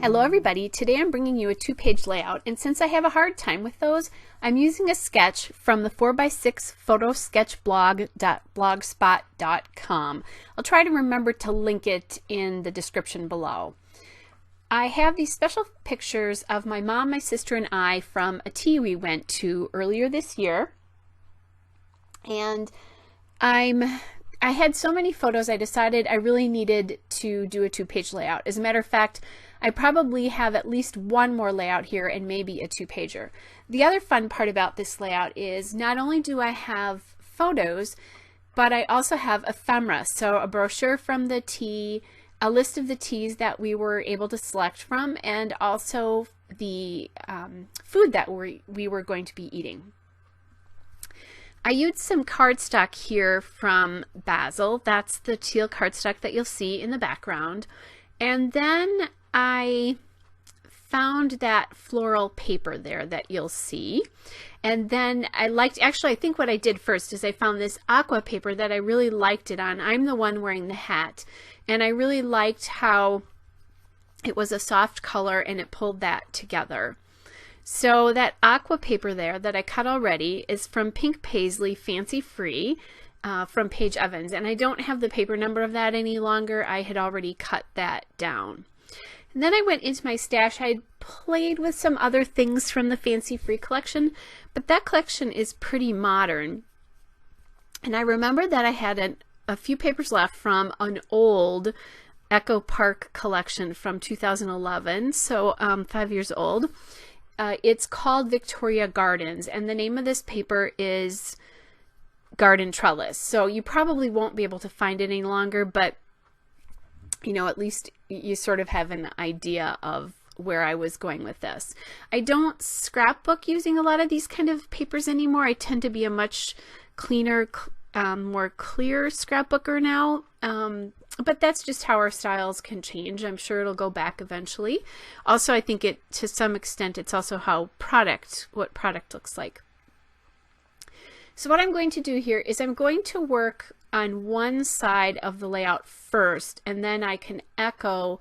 Hello everybody, today I'm bringing you a 2-page layout, and since I have a hard time with those, I'm using a sketch from the 4x6 photo sketch blog.blogspot.com. I'll try to remember to link it in the description below. I have these special pictures of my mom, my sister, and I from a tea we went to earlier this year, and I had so many photos I decided I really needed to do a 2-page layout. As a matter of fact, I probably have at least one more layout here and maybe a 2-pager. The other fun part about this layout is not only do I have photos, but I also have ephemera. So a brochure from the tea, a list of the teas that we were able to select from, and also the food that we were going to be eating. I used some cardstock here from Basil. That's the teal cardstock that you'll see in the background. And then I found that floral paper there that you'll see. And then I think what I did first is I found this aqua paper that I really liked it on. I'm the one wearing the hat. And I really liked how it was a soft color and it pulled that together. So that aqua paper there that I cut already is from Pink Paisley Fancy Free from Paige Evans. And I don't have the paper number of that any longer. I had already cut that down. And then I went into my stash. I had played with some other things from the Fancy Free collection, but that collection is pretty modern. And I remember that I had a few papers left from an old Echo Park collection from 2011, so 5 years old. It's called Victoria Gardens, and the name of this paper is Garden Trellis. So you probably won't be able to find it any longer, but you know, at least you sort of have an idea of where I was going with this. I don't scrapbook using a lot of these kind of papers anymore. I tend to be a much cleaner, more clear scrapbooker now. But that's just how our styles can change. I'm sure it'll go back eventually. Also, I think to some extent, it's also what product looks like. So what I'm going to do here is I'm going to work on one side of the layout first, and then I can echo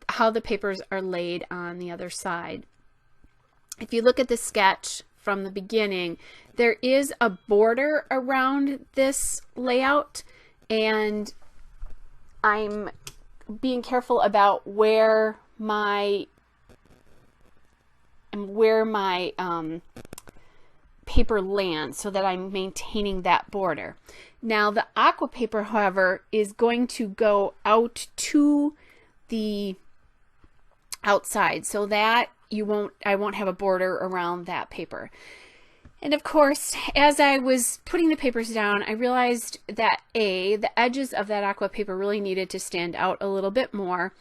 how the papers are laid on the other side. If you look at the sketch from the beginning, there is a border around this layout, and I'm being careful about where my paper lands so that I'm maintaining that border. Now the aqua paper, however, is going to go out to the outside so that I won't have a border around that paper. And of course, as I was putting the papers down, I realized that A, the edges of that aqua paper really needed to stand out a little bit more,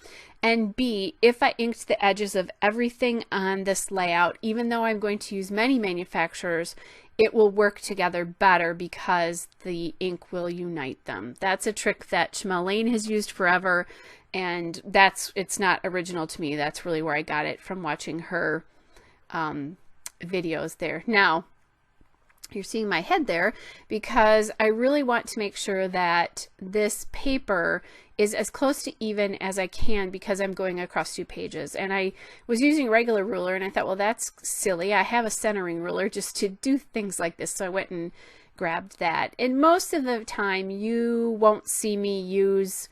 and B, if I inked the edges of everything on this layout, even though I'm going to use many manufacturers, it will work together better because the ink will unite them. That's a trick that Shamel Lane has used forever, and it's not original to me. That's really where I got it from watching her videos there. Now, you're seeing my head there because I really want to make sure that this paper is as close to even as I can because I'm going across 2 pages. And I was using a regular ruler and I thought, well, that's silly. I have a centering ruler just to do things like this. So I went and grabbed that. And most of the time you won't see me use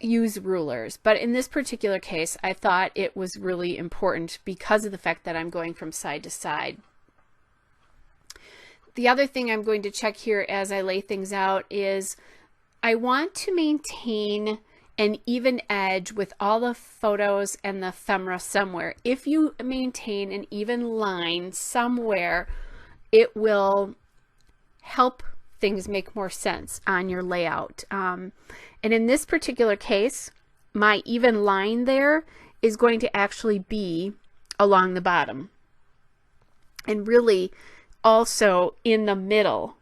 rulers. But in this particular case, I thought it was really important because of the fact that I'm going from side to side. The other thing I'm going to check here as I lay things out is I want to maintain an even edge with all the photos and the ephemera somewhere. If you maintain an even line somewhere, it will help things make more sense on your layout. And in this particular case, my even line there is going to actually be along the bottom. And really, also in the middle,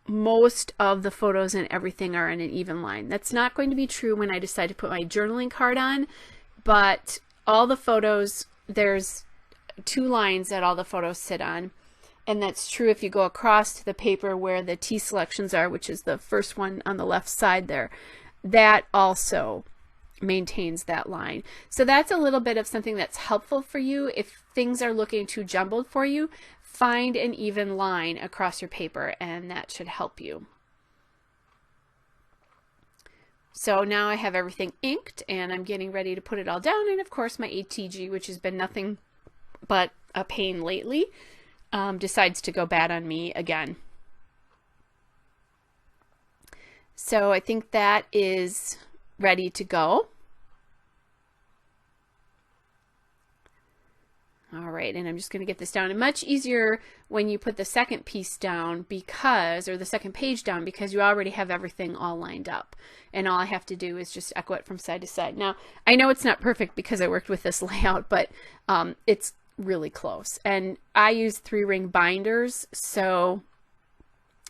most of the photos and everything are in an even line. That's not going to be true when I decide to put my journaling card on, but all the photos, there's 2 lines that all the photos sit on. And that's true if you go across to the paper where the tea selections are, which is the first one on the left side there. That also maintains that line. So that's a little bit of something that's helpful for you. If things are looking too jumbled for you, find an even line across your paper, and that should help you. So now I have everything inked, and I'm getting ready to put it all down. And of course my ATG, which has been nothing but a pain lately, decides to go bad on me again. So I think that is ready to go. All right, and I'm just going to get this down. And much easier when you put the second piece down because, or the second page down, because you already have everything all lined up. And all I have to do is just echo it from side to side. Now, I know it's not perfect because I worked with this layout, but it's really close. And I use 3-ring binders, so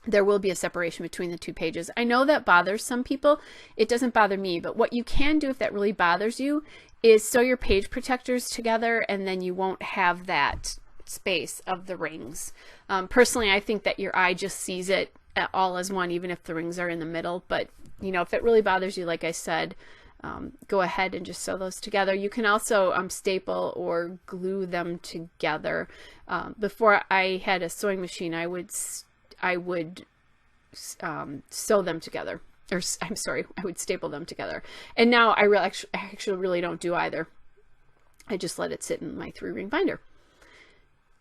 there will be a separation between the two pages. I know that bothers some people. It doesn't bother me, but what you can do if that really bothers you is sew your page protectors together, and then you won't have that space of the rings. Personally, I think that your eye just sees it all as one, even if the rings are in the middle. But you know, if it really bothers you, like I said, go ahead and just sew those together. You can also staple or glue them together. Before I had a sewing machine, I would sew them together, or I'm sorry, I would staple them together. And now I actually really don't do either. I just let it sit in my 3-ring binder.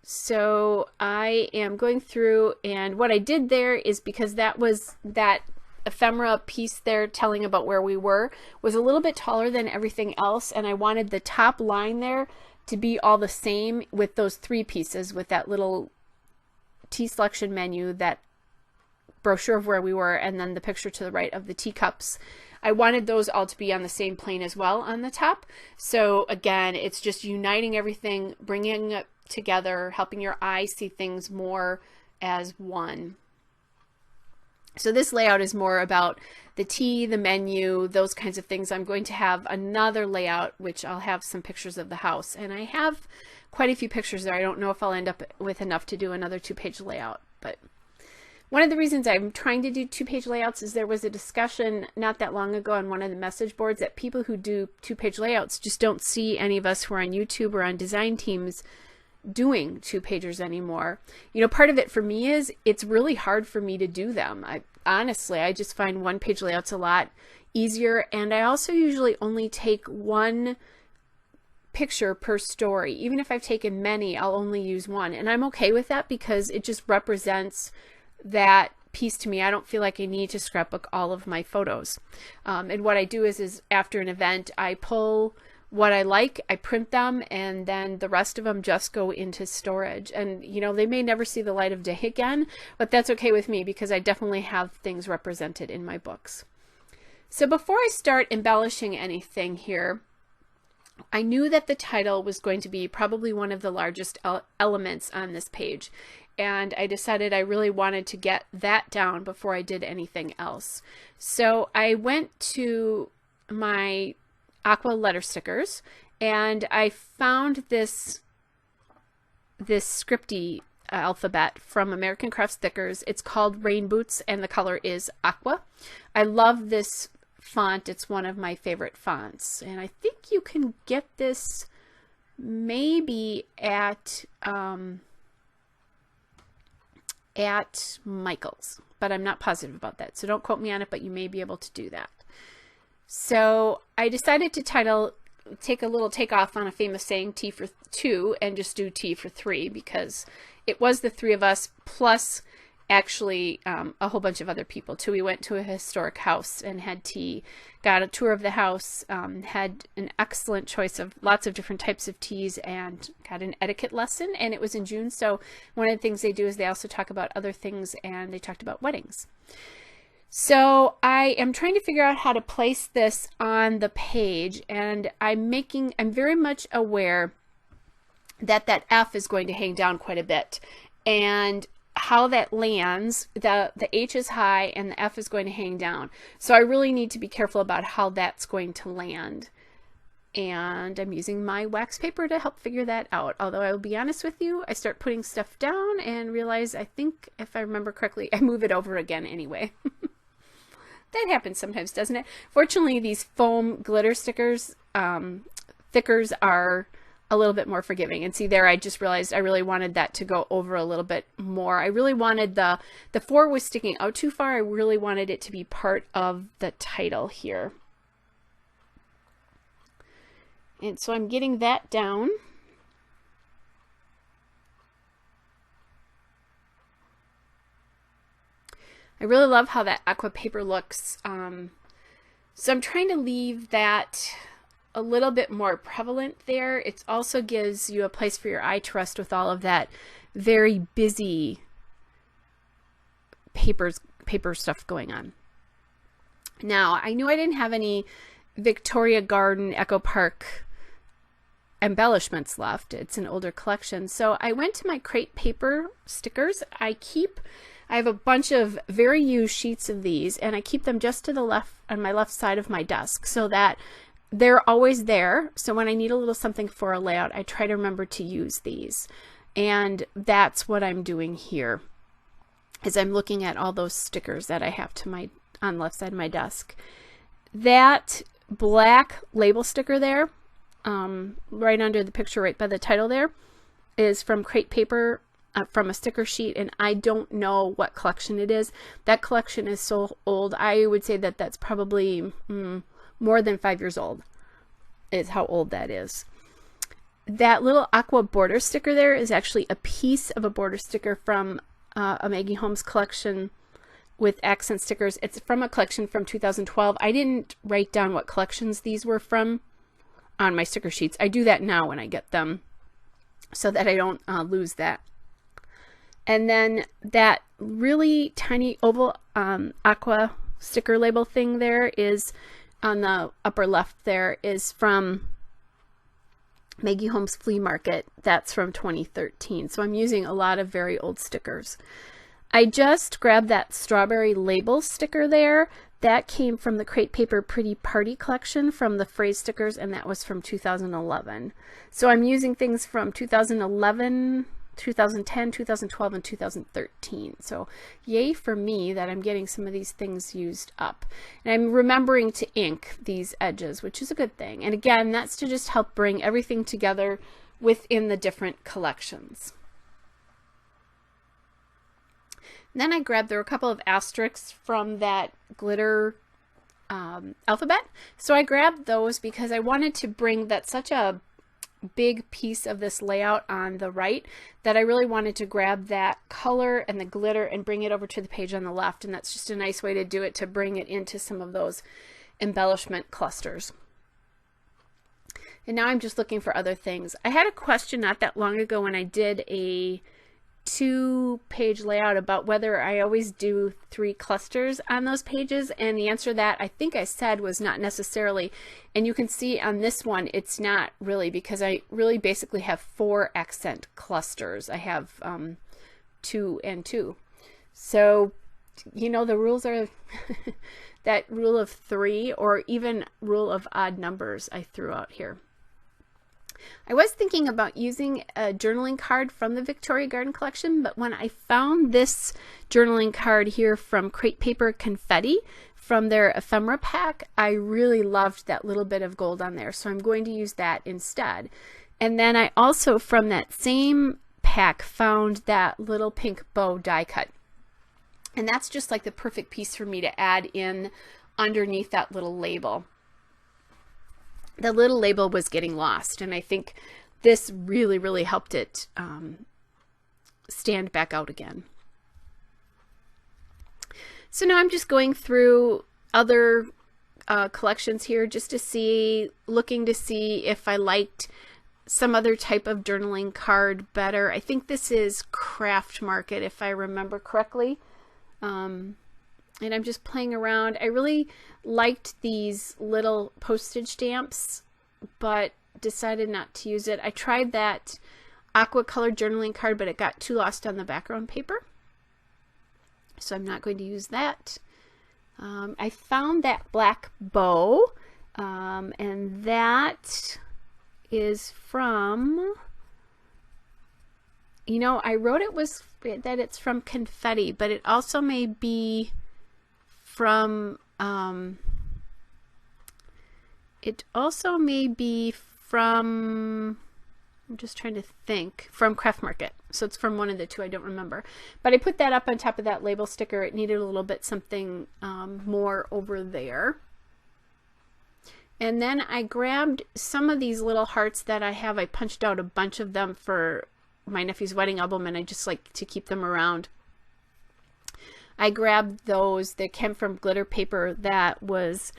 So I am going through, and what I did there is, because that was that ephemera piece there telling about where we were was a little bit taller than everything else, and I wanted the top line there to be all the same with those 3 pieces, with that little tea selection menu, that brochure of where we were, and then the picture to the right of the teacups. I wanted those all to be on the same plane as well on the top. So again, it's just uniting everything, bringing it together, helping your eye see things more as one. So this layout is more about the tea, the menu, those kinds of things. I'm going to have another layout, which I'll have some pictures of the house, and I have quite a few pictures there. I don't know if I'll end up with enough to do another 2-page layout, but one of the reasons I'm trying to do 2-page layouts is there was a discussion not that long ago on one of the message boards that people who do 2-page layouts just don't see any of us who are on YouTube or on design teams doing 2-pagers anymore. You know, part of it for me is it's really hard for me to do them. Honestly, I just find 1-page layouts a lot easier, and I also usually only take 1 picture per story. Even if I've taken many, I'll only use 1, and I'm okay with that because it just represents that piece to me. I don't feel like I need to scrapbook all of my photos. And what I do is after an event, I pull what I like, I print them, and then the rest of them just go into storage. And you know, they may never see the light of day again, but that's okay with me because I definitely have things represented in my books. So before I start embellishing anything here, I knew that the title was going to be probably one of the largest elements on this page. And I decided I really wanted to get that down before I did anything else. So I went to my aqua letter stickers, and I found this scripty alphabet from American Craft Stickers. It's called Rain Boots, and the color is aqua. I love this font. It's one of my favorite fonts, and I think you can get this maybe at Michael's, but I'm not positive about that, so don't quote me on it, but you may be able to do that. So I decided to take a little takeoff on a famous saying, tea for 2, and just do tea for 3, because it was the 3 of us plus actually a whole bunch of other people too. We went to a historic house and had tea, got a tour of the house, had an excellent choice of lots of different types of teas, and got an etiquette lesson. And it was in June, so one of the things they do is they also talk about other things, and they talked about weddings. So I am trying to figure out how to place this on the page, and I'm very much aware that that F is going to hang down quite a bit, and how that lands, the H is high and the F is going to hang down. So I really need to be careful about how that's going to land. And I'm using my wax paper to help figure that out. Although I will be honest with you, I start putting stuff down and realize, I think if I remember correctly, I move it over again anyway. that happens sometimes, doesn't it? Fortunately, these foam glitter stickers, thickers are a little bit more forgiving. And see there, I just realized I really wanted that to go over a little bit more. I really wanted the 4 was sticking out too far. I really wanted it to be part of the title here. And so I'm getting that down. I really love how that aqua paper looks. So I'm trying to leave that a little bit more prevalent there. It also gives you a place for your eye to rest with all of that very busy paper stuff going on. Now, I knew I didn't have any Victoria Garden Echo Park embellishments left. It's an older collection. So I went to my crepe paper stickers. I have a bunch of very used sheets of these, and I keep them just to the left, on my left side of my desk, so that they're always there. So when I need a little something for a layout, I try to remember to use these. And that's what I'm doing here, is I'm looking at all those stickers that I have on the left side of my desk. That black label sticker there, right under the picture, right by the title there, is from crepe paper, from a sticker sheet, and I don't know what collection it is. That collection is so old. I would say that that's probably more than 5 years old, is how old that is. That little aqua border sticker there is actually a piece of a border sticker from a Maggie Holmes collection with accent stickers. It's from a collection from 2012. I didn't write down what collections these were from on my sticker sheets. I do that now when I get them so that I don't lose that. And then that really tiny oval aqua sticker label thing there is on the upper left there, is from Maggie Holmes Flea Market. That's from 2013. So I'm using a lot of very old stickers. I just grabbed that strawberry label sticker there. That came from the Crepe Paper Pretty Party collection from the phrase stickers, and that was from 2011. So I'm using things from 2011, 2010, 2012, and 2013. So yay for me that I'm getting some of these things used up. And I'm remembering to ink these edges, which is a good thing. And again, that's to just help bring everything together within the different collections. And then I grabbed, there were a couple of asterisks from that glitter alphabet. So I grabbed those because I wanted to bring that, such a big piece of this layout on the right, that I really wanted to grab that color and the glitter and bring it over to the page on the left. And that's just a nice way to do it, to bring it into some of those embellishment clusters. And now I'm just looking for other things. I had a question not that long ago when I did a 2-page layout about whether I always do 3 clusters on those pages, and the answer that I think I said was not necessarily. And you can see on this one it's not really, because I really basically have 4 accent clusters. I have 2 and 2. So you know, the rules are that rule of 3, or even rule of odd numbers I threw out here. I was thinking about using a journaling card from the Victoria Garden collection, but when I found this journaling card here from Crepe Paper Confetti from their ephemera pack, I really loved that little bit of gold on there, so I'm going to use that instead. And then I also, from that same pack, found that little pink bow die cut. And that's just like the perfect piece for me to add in underneath that little label. The little label was getting lost, and I think this really, really helped it stand back out again. So now I'm just going through other collections here just to see, looking to see if I liked some other type of journaling card better. I think this is Craft Market, if I remember correctly. And I'm just playing around. I really liked these little postage stamps, but decided not to use it. I tried that aqua colored journaling card, but it got too lost on the background paper, so I'm not going to use that. I found that black bow, and that is from, you know, I wrote that it's from Confetti, but it also may be from It also may be from, I'm just trying to think, from Craft Market. So it's from one of the two, I don't remember. But I put that up on top of that label sticker. It needed a little bit something more over there. And then I grabbed some of these little hearts that I have. I punched out a bunch of them for my nephew's wedding album, and I just like to keep them around. I grabbed those that came from glitter paper that was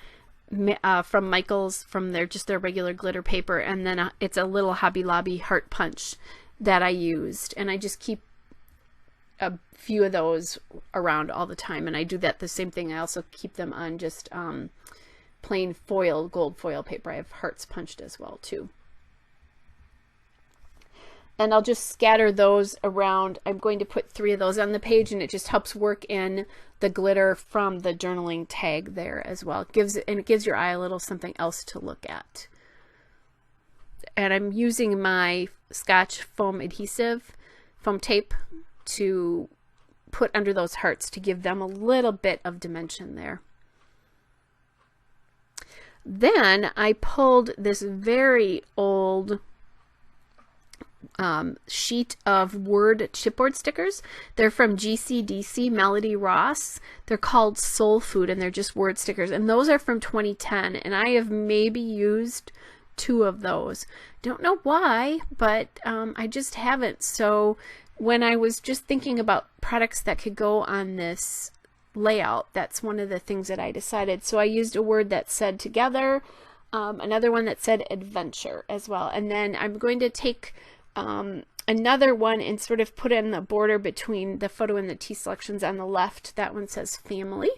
from Michael's, from their regular glitter paper, and then it's a little Hobby Lobby heart punch that I used, and I just keep a few of those around all the time. And I do that the same thing. I also keep them on just plain foil, gold foil paper. I have hearts punched as well too. And I'll just scatter those around. I'm going to put 3 of those on the page, and it just helps work in the glitter from the journaling tag there as well. It gives your eye a little something else to look at. And I'm using my Scotch foam adhesive, foam tape, to put under those hearts to give them a little bit of dimension there. Then I pulled this very old sheet of word chipboard stickers. They're from GCDC Melody Ross. They're called Soul Food, and they're just word stickers, and those are from 2010, and I have maybe used 2 of those. Don't know why, but I just haven't. So when I was just thinking about products that could go on this layout, that's one of the things that I decided. So I used a word that said together, another one that said adventure as well, and then I'm going to take another one and sort of put in the border between the photo and the tea selections on the left. That one says family.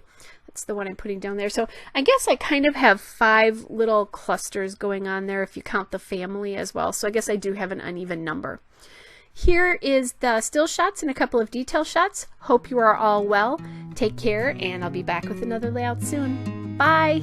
That's the one I'm putting down there. So I guess I kind of have 5 little clusters going on there if you count the family as well. So I guess I do have an uneven number. Here is the still shots and a couple of detail shots. Hope you are all well. Take care, and I'll be back with another layout soon. Bye!